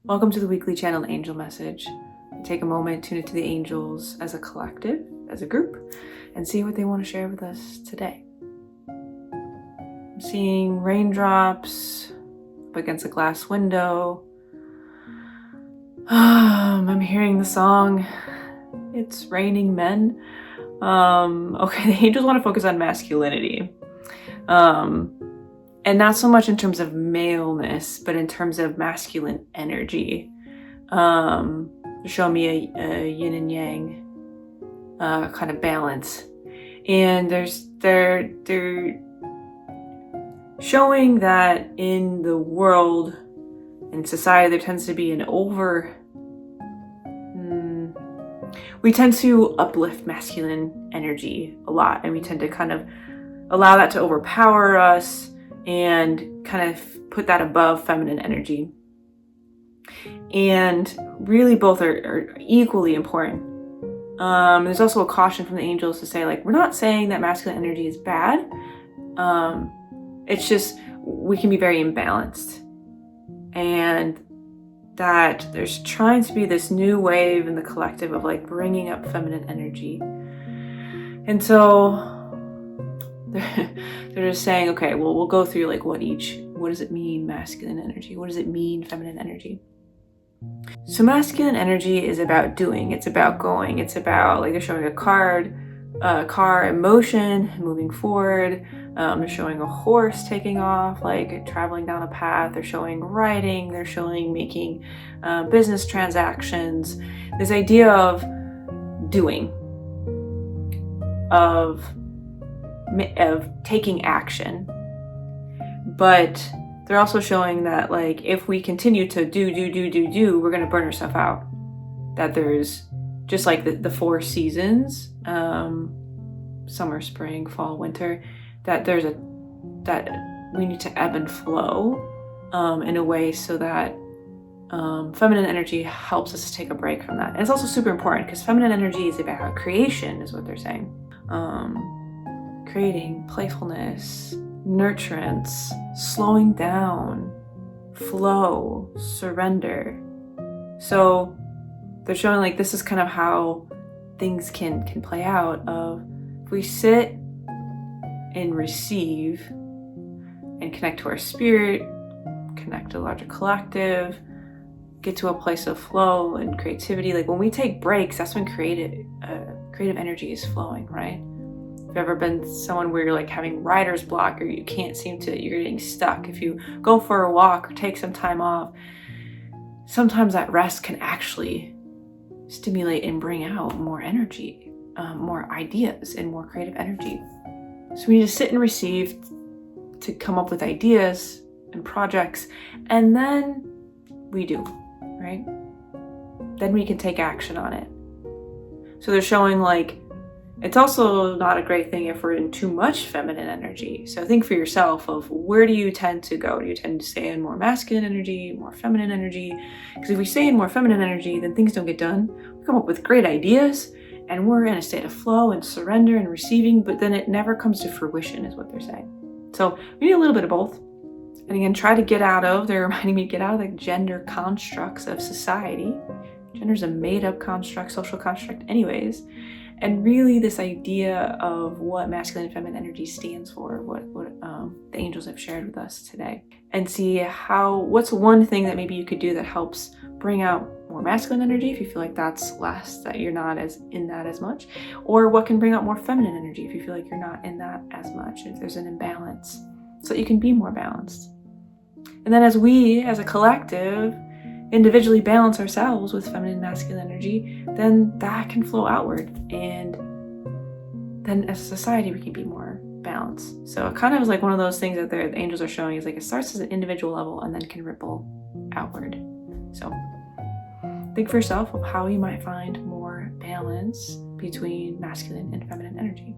Welcome to the weekly channeled angel message. Take a moment, tune into the angels as a collective, as a group, and see what they want to share with us today. I'm seeing raindrops up against a glass window. I'm hearing the song, It's Raining Men. Okay, the angels want to focus on masculinity. And not so much in terms of maleness, but in terms of masculine energy. Show me a yin and yang kind of balance. And they're showing that in the world, in society, there tends to be we tend to uplift masculine energy a lot, and we tend to kind of allow that to overpower us and kind of put that above feminine energy. And really both are equally important. There's also a caution from the angels to say, like, we're not saying that masculine energy is bad. It's just we can be very imbalanced. And that there's trying to be this new wave in the collective of like bringing up feminine energy. And so they're just saying, okay, well, we'll go through like what does it mean masculine energy? What does it mean feminine energy? So masculine energy is about doing, it's about going, it's about, like, they're showing a car in motion, moving forward. They're showing a horse taking off, like traveling down a path. They're showing riding, they're showing making business transactions. This idea of doing, of taking action. But they're also showing that, like, if we continue to do, we're going to burn ourselves out. That there's just like the four seasons, summer, spring, fall, winter, that we need to ebb and flow in a way so that feminine energy helps us to take a break from that. And it's also super important because feminine energy is about creation, is what they're saying. Creating, playfulness, nurturance, slowing down, flow, surrender. So they're showing like this is kind of how things can play out. Of if we sit and receive and connect to our spirit, connect to a larger collective, get to a place of flow and creativity. Like when we take breaks, that's when creative energy is flowing, right? If you've ever been someone where you're like having writer's block, or you can't seem to, you're getting stuck. If you go for a walk or take some time off, sometimes that rest can actually stimulate and bring out more energy, more ideas and more creative energy. So we need to sit and receive to come up with ideas and projects, and then we do, right? Then we can take action on it. So they're showing like, it's also not a great thing if we're in too much feminine energy. So think for yourself of where do you tend to go? Do you tend to stay in more masculine energy, more feminine energy? Because if we stay in more feminine energy, then things don't get done. We come up with great ideas and we're in a state of flow and surrender and receiving, but then it never comes to fruition, is what they're saying. So we need a little bit of both. And again, they're reminding me to get out of the gender constructs of society. Gender's a made-up construct, social construct anyways. And really this idea of what masculine and feminine energy stands for, what the angels have shared with us today. And see what's one thing that maybe you could do that helps bring out more masculine energy if you feel like that's less, that you're not in that as much. Or what can bring out more feminine energy if you feel like you're not in that as much, if there's an imbalance, so that you can be more balanced. And then as we, as a collective, individually balance ourselves with feminine and masculine energy, then that can flow outward. And then as a society, we can be more balanced. So it kind of is like one of those things that the angels are showing is like it starts as an individual level and then can ripple outward. So think for yourself of how you might find more balance between masculine and feminine energy.